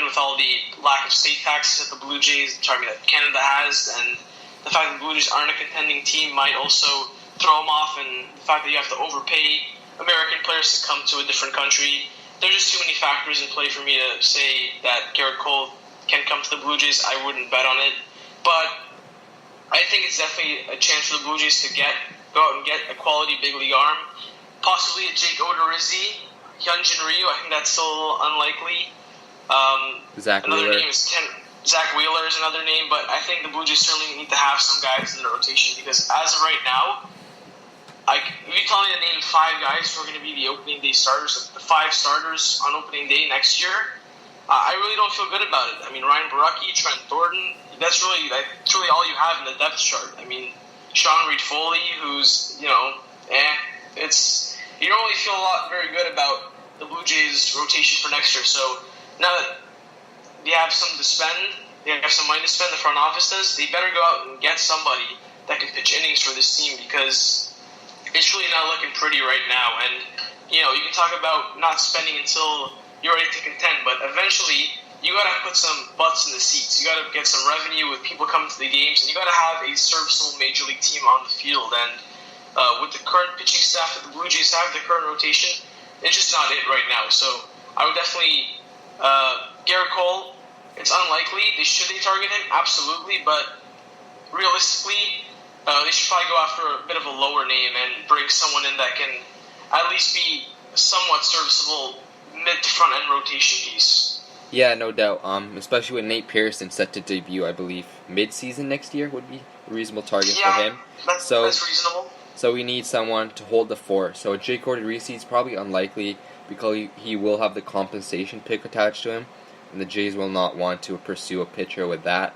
with all the lack of state taxes that the Blue Jays, that Canada has, and the fact that the Blue Jays aren't a contending team might also throw them off, and the fact that you have to overpay American players to come to a different country. There's just too many factors in play for me to say that Garrett Cole can come to the Blue Jays. I wouldn't bet on it. But I think it's definitely a chance for the Blue Jays to go out and get a quality big league arm. Possibly a Jake Odorizzi, Hyunjin Ryu. I think that's still unlikely. Another name is Zach Wheeler is another name, but I think the Blue Jays certainly need to have some guys in the rotation because as of right now, if you tell me to name 5 guys who are going to be the opening day starters, the 5 starters on opening day next year, I really don't feel good about it. I mean, Ryan Borucki, Trent Thornton, that's really all you have in the depth chart. I mean, Sean Reed Foley, who's, you don't really feel very good about the Blue Jays rotation for next year. So now that they have some to spend, they have some money to spend, the front office does, they better go out and get somebody that can pitch innings for this team because it's really not looking pretty right now. And, you can talk about not spending until you're ready to contend, but eventually you got to put some butts in the seats. You got to get some revenue with people coming to the games, and you got to have a serviceable major league team on the field. And with the current pitching staff that the Blue Jays have, the current rotation, it's just not it right now. So I would definitely Garrett Cole. It's unlikely. Should they target him? Absolutely, but realistically, they should probably go after a bit of a lower name and bring someone in that can at least be a somewhat serviceable mid to front end rotation piece. Yeah, no doubt. Especially with Nate Pearson set to debut, I believe mid-season next year would be a reasonable target for him. That's reasonable. So we need someone to hold the fort. So Jake Odorizzi is probably unlikely because he will have the compensation pick attached to him, and the Jays will not want to pursue a pitcher with that.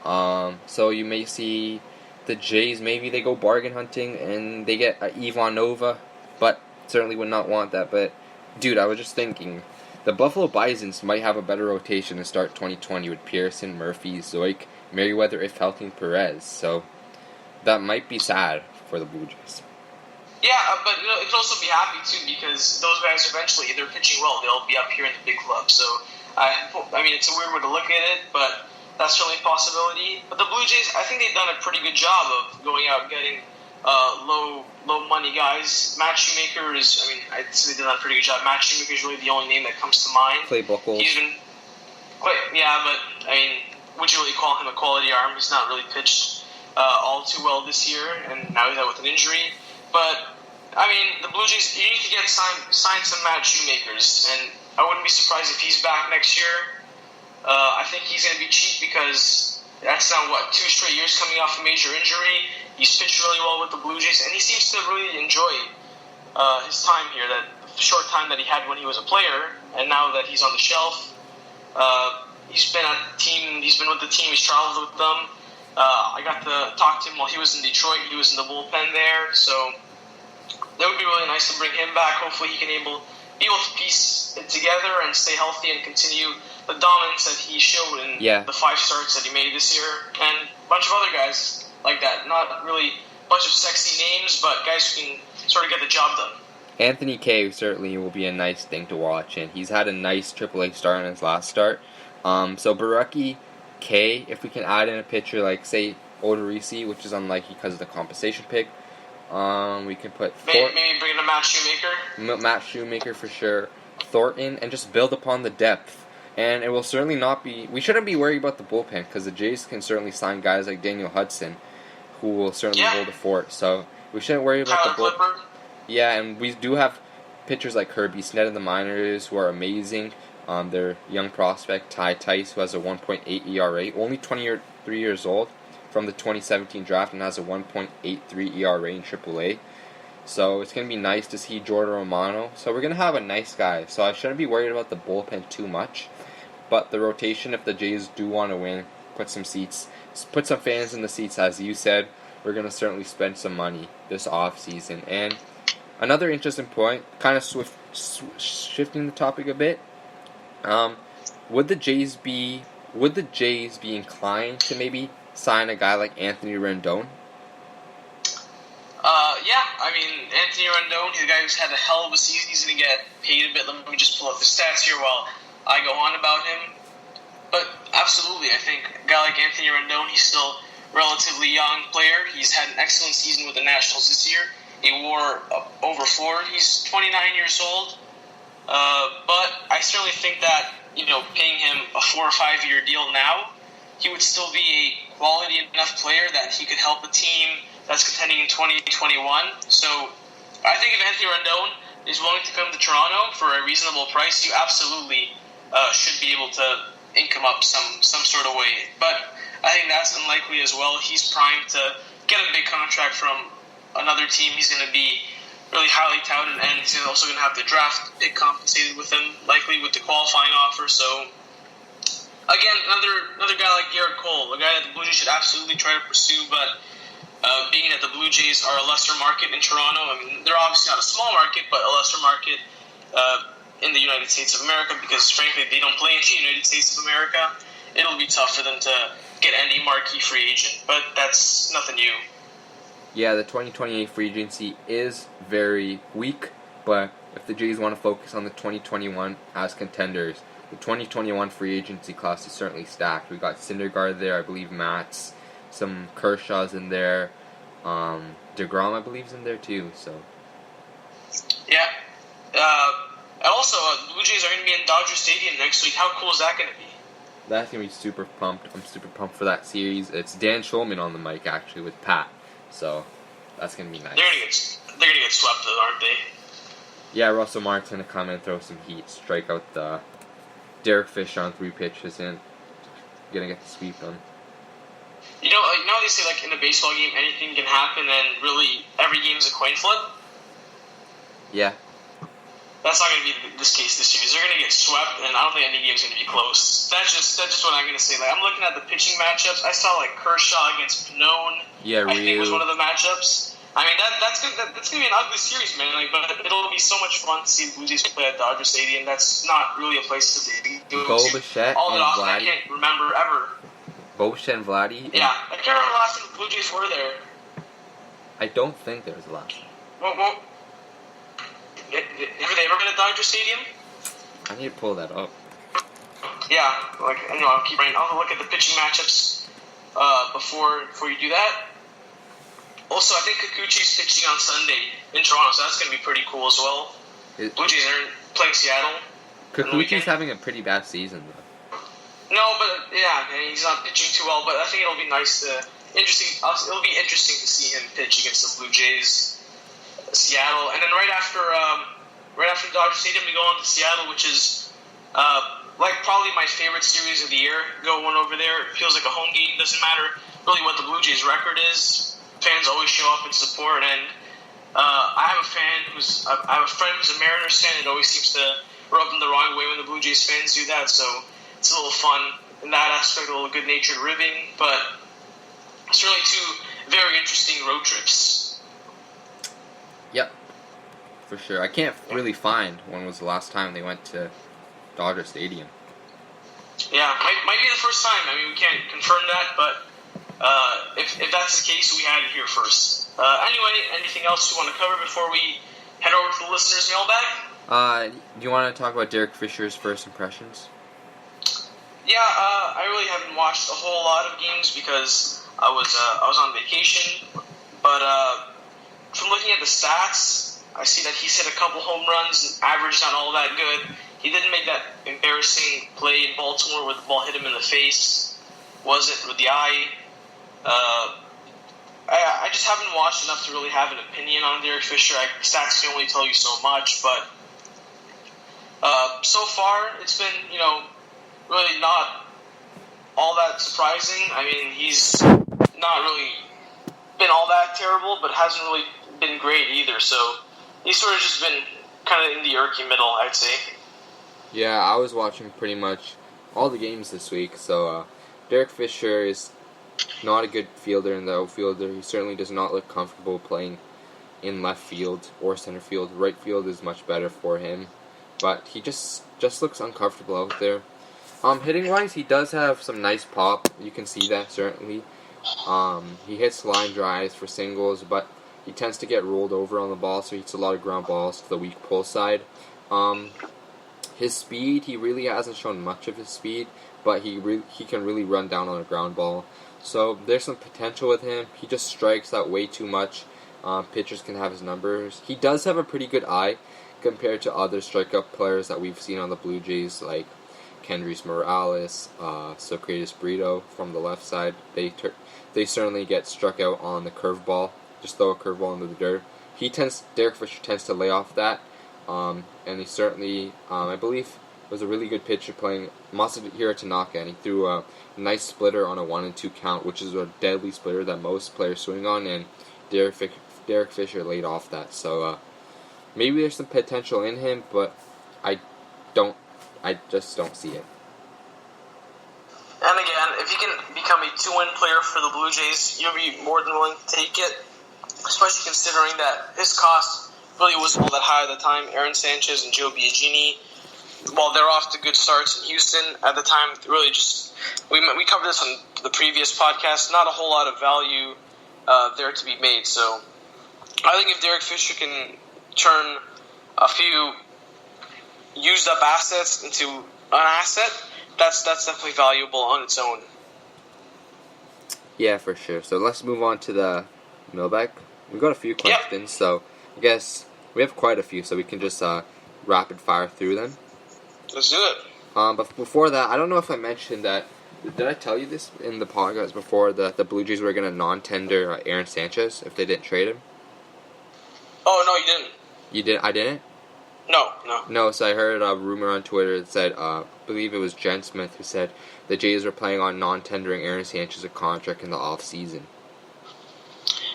So you may see the Jays, maybe they go bargain hunting and they get Ivan Nova, but certainly would not want that. But, dude, I was just thinking, the Buffalo Bisons might have a better rotation to start 2020 with Pearson, Murphy, Zoik, Merriweather, if healthy, and Perez. So that might be sad for the Blue Jays. Yeah, but it could also be happy, too, because those guys eventually, if they're pitching well, they'll be up here in the big club. So, it's a weird way to look at it, but that's certainly a possibility. But the Blue Jays, I think they've done a pretty good job of going out and getting low money guys. Matt Shoemaker I'd say they've done a pretty good job. Matt Shoemaker is really the only name that comes to mind. Clay Buchholz. He's been but would you really call him a quality arm? He's not really pitched all too well this year, and now he's out with an injury. But the Blue Jays, you need to sign some Matt Shoemakers, and I wouldn't be surprised if he's back next year. I think he's going to be cheap because that's now, 2 straight years coming off a major injury. He's pitched really well with the Blue Jays, and he seems to really enjoy his time here, that short time that he had when he was a player, and now that he's on the shelf. He's been with the team, he's traveled with them. I got to talk to him while he was in Detroit. He was in the bullpen there, so that would be really nice to bring him back. Hopefully he can be able to piece it together and stay healthy and continue the dominance that he showed in the 5 starts that he made this year, and a bunch of other guys like that. Not really a bunch of sexy names, but guys who can sort of get the job done. Anthony Kay certainly will be a nice thing to watch, and he's had a nice AAA start on his last start. So Borucki, Kay, if we can add in a pitcher like, say, Odorizzi, which is unlikely because of the compensation pick, we can put maybe bring in a Matt Shoemaker. Matt Shoemaker for sure. Thornton, and just build upon the depth. And it will certainly not be... We shouldn't be worried about the bullpen, because the Jays can certainly sign guys like Daniel Hudson, who will certainly hold the fort. So we shouldn't worry about the bullpen. Yeah, and we do have pitchers like Kirby Snett in the minors who are amazing. Their young prospect, Ty Tice, who has a 1.8 ERA, only 23 years old, from the 2017 draft, and has a 1.83 ERA in AAA. So it's going to be nice to see Jordan Romano. So we're going to have a nice guy. So I shouldn't be worried about the bullpen too much. But the rotation, if the Jays do want to win, put some fans in the seats, as you said. We're going to certainly spend some money this offseason. And another interesting point, kind of shifting the topic a bit, would the Jays be inclined to maybe sign a guy like Anthony Rendon? Anthony Rendon, he's a guy who's had a hell of a season. He's going to get paid a bit. Let me just pull up the stats here while I go on about him. absolutely. I think a guy like Anthony Rendon, he's still a relatively young player. He's had an excellent season with the Nationals this year. He wore over 4. He's 29 years old. But I certainly think that, paying him a 4 or 5 year deal now, he would still be a quality enough player that he could help a team that's contending in 2021. So I think if Anthony Rendon is willing to come to Toronto for a reasonable price, you absolutely should be able to ink him up some sort of way. But I think that's unlikely as well. He's primed to get a big contract from another team. He's going to be really highly touted, and he's also going to have the draft pick compensated with him, likely with the qualifying offer. So, again, another guy like Garrett Cole, a guy that the Blue Jays should absolutely try to pursue, but being that the Blue Jays are a lesser market in Toronto, I mean, they're obviously not a small market, but a lesser market in the United States of America, because, frankly, they don't play in the United States of America. It'll be tough for them to get any marquee free agent, but that's nothing new. Yeah, the 2028 free agency is very weak, but if the Jays want to focus on the 2021 as contenders, the 2021 free agency class is certainly stacked. We got Syndergaard there, I believe Matz, some Kershaw's in there, DeGrom I believe is in there too. So yeah, and also the Blue Jays are going to be in Dodger Stadium next week. How cool is that going to be? That's going to be super pumped. I'm super pumped for that series. It's Dan Schulman on the mic actually with Pat. So that's gonna be nice. They're gonna get swept though, aren't they? Yeah, Russell Mark's gonna come and throw some heat, strike out the Derek Fisher on 3 pitches, and gonna get the sweep done. You know they say like in a baseball game anything can happen, and really every game's a coin flip. Yeah. That's not going to be this case this year. They're going to get swept, and I don't think any game's going to be close. That's just what I'm going to say. Like, I'm looking at the pitching matchups. I saw like Kershaw against Pannone. Yeah, I think was one of the matchups. I mean, that's going to be an ugly series, man. Like, but it'll be so much fun to see the Blue Jays play at Dodger Stadium. That's not really a place to be doing. Bo Bichette all that and often. Vladdy. I can't remember ever. Bo Bichette and Vladdy. Yeah, I can't remember the last time the Blue Jays were there. I don't think there was a last. Well, have they ever been at Dodger Stadium? I need to pull that up. Yeah, like I'll keep writing. I'll look at the pitching matchups before you do that. Also, I think Kikuchi's pitching on Sunday in Toronto, so that's going to be pretty cool as well. Blue Jays are playing Seattle. Kikuchi's having a pretty bad season though. No, but yeah, he's not pitching too well. But I think it'll be It'll be interesting to see him pitch against the Blue Jays. Seattle, and then right after Dodger Stadium, we go on to Seattle, which is like probably my favorite series of the year. Going over there, it feels like a home game. Doesn't matter really what the Blue Jays' record is. Fans always show up and support. And I have a friend who's a Mariners fan. It always seems to rub them the wrong way when the Blue Jays fans do that. So it's a little fun in that aspect, a little good-natured ribbing. But certainly 2 very interesting road trips. Yep, for sure. I can't really find when was the last time they went to Dodger Stadium. Yeah, might be the first time. I mean, we can't confirm that, but if that's the case, we had it here first. Anyway, anything else you want to cover before we head over to the listeners' mailbag? Do you want to talk about Derek Fisher's first impressions? Yeah, I really haven't watched a whole lot of games because I was on vacation, but from looking at the stats, I see that he's hit a couple home runs, average not all that good. He didn't make that embarrassing play in Baltimore where the ball hit him in the face, was it, with the eye? I just haven't watched enough to really have an opinion on Derek Fisher. Stats can only tell you so much, but so far it's been, really not all that surprising. I mean, he's not really been all that terrible, but hasn't really been great either. So he's sort of just been kind of in the irky middle, I'd say. Yeah, I was watching pretty much all the games this week. So Derek Fisher is not a good fielder in the outfielder. He certainly does not look comfortable playing in left field or center field. Right field is much better for him, but he just looks uncomfortable out there. Hitting wise, he does have some nice pop. You can see that certainly. He hits line drives for singles, but he tends to get rolled over on the ball, so he hits a lot of ground balls to the weak pull side. His speed, he really hasn't shown much of his speed, but he can really run down on a ground ball. So there's some potential with him. He just strikes out way too much. Pitchers can have his numbers. He does have a pretty good eye compared to other strikeout players that we've seen on the Blue Jays, like Kendrys Morales, Socrates Brito from the left side. They certainly get struck out on the curveball. Just throw a curveball into the dirt. Derek Fisher tends to lay off that, and he certainly, I believe, was a really good pitcher playing Masahiro Tanaka, and he threw a nice splitter on a 1-2 count, which is a deadly splitter that most players swing on, and Derek Fisher laid off that. So maybe there's some potential in him, but I just don't see it. And again, if he can become a 2-win player for the Blue Jays, you'll be more than willing to take it, especially considering that his cost really wasn't all that high at the time. Aaron Sanchez and Joe Biagini, while they're off to good starts in Houston at the time, really just we covered this on the previous podcast. Not a whole lot of value there to be made. So I think if Derek Fisher can turn a few used up assets into an asset, that's definitely valuable on its own. Yeah, for sure. So let's move on to the mailbag. We've got a few questions, so I guess we have quite a few, so we can just rapid fire through them. Let's do it. But before that, I don't know if I mentioned that. Did I tell you this in the podcast before that the Blue Jays were going to non-tender Aaron Sanchez if they didn't trade him? Oh, no, you didn't. You did? I didn't? No. No, so I heard a rumor on Twitter that said, I believe it was Jen Smith who said the Jays were planning on non-tendering Aaron Sanchez a contract in the off-season.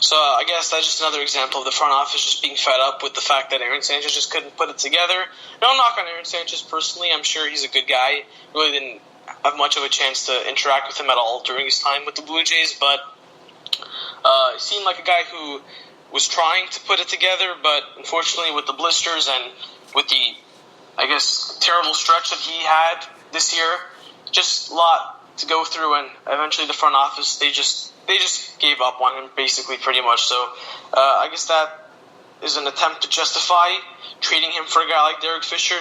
So I guess that's just another example of the front office just being fed up with the fact that Aaron Sanchez just couldn't put it together. No knock on Aaron Sanchez personally. I'm sure he's a good guy. Really didn't have much of a chance to interact with him at all during his time with the Blue Jays, but he seemed like a guy who was trying to put it together, but unfortunately with the blisters and with the, I guess, terrible stretch that he had this year, just a lot to go through, and eventually the front office, they just gave up on him, basically, pretty much. So I guess that is an attempt to justify trading him for a guy like Derek Fisher,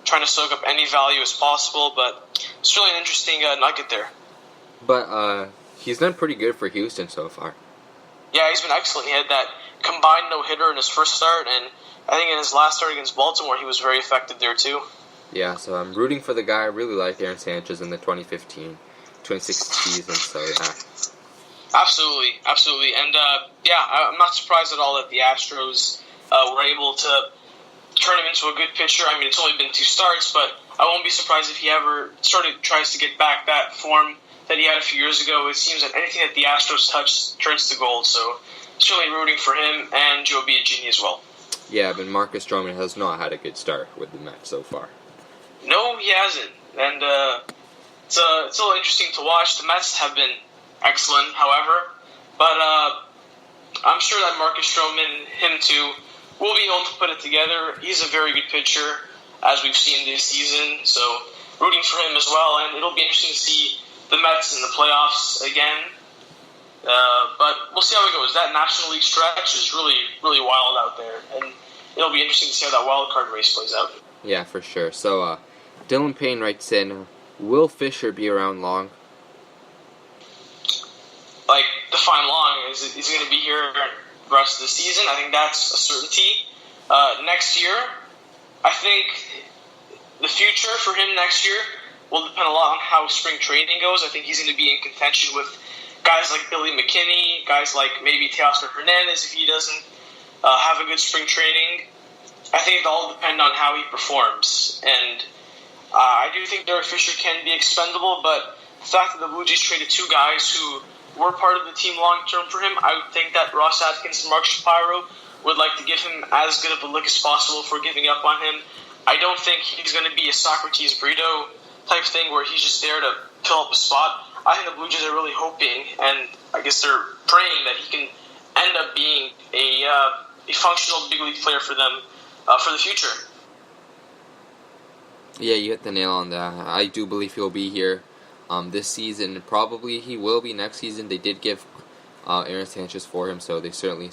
trying to soak up any value as possible, but it's really an interesting nugget there. But he's done pretty good for Houston so far. Yeah, he's been excellent. He had that combined no-hitter in his first start, and I think in his last start against Baltimore, he was very effective there too. Yeah, so I'm rooting for the guy. I really liked Aaron Sanchez in the 2015-2016 season, so yeah. Absolutely. And, I'm not surprised at all that the Astros were able to turn him into a good pitcher. I mean, it's only been 2 starts, but I won't be surprised if he ever tries to get back that form that he had a few years ago. It seems that anything that the Astros touch turns to gold, so certainly rooting for him and Joe Biagini as well. Yeah, but Marcus Stroman has not had a good start with the Mets so far. No, he hasn't. And it's a little interesting to watch. The Mets have been excellent, however, but I'm sure that Marcus Stroman, him too, will be able to put it together. He's a very good pitcher, as we've seen this season, so rooting for him as well, and it'll be interesting to see the Mets in the playoffs again. But we'll see how it goes. That National League stretch is really, really wild out there, and it'll be interesting to see how that wild card race plays out. Yeah, for sure. So, Dylan Payne writes in, will Fisher be around long? Like, define long. Is he going to be here the rest of the season? I think that's a certainty. Next year, I think the future for him next year will depend a lot on how spring training goes. I think he's going to be in contention with guys like Billy McKinney, guys like maybe Teoscar Hernandez if he doesn't have a good spring training. I think it all depends on how he performs. And I do think Derek Fisher can be expendable, but the fact that the Blue Jays traded 2 guys who were part of the team long-term for him, I would think that Ross Atkins and Mark Shapiro would like to give him as good of a lick as possible for giving up on him. I don't think he's going to be a Socrates Brito type thing where he's just there to fill up a spot. I think the Blue Jays are really hoping, and I guess they're praying that he can end up being a functional big league player for them for the future. Yeah, you hit the nail on that. I do believe he'll be here this season. Probably he will be next season. They did give Aaron Sanchez for him, so they certainly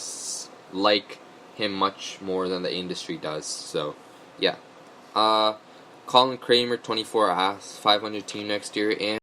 like him much more than the industry does. So, yeah. Colin Kramer, 24, asks 500 team next year, and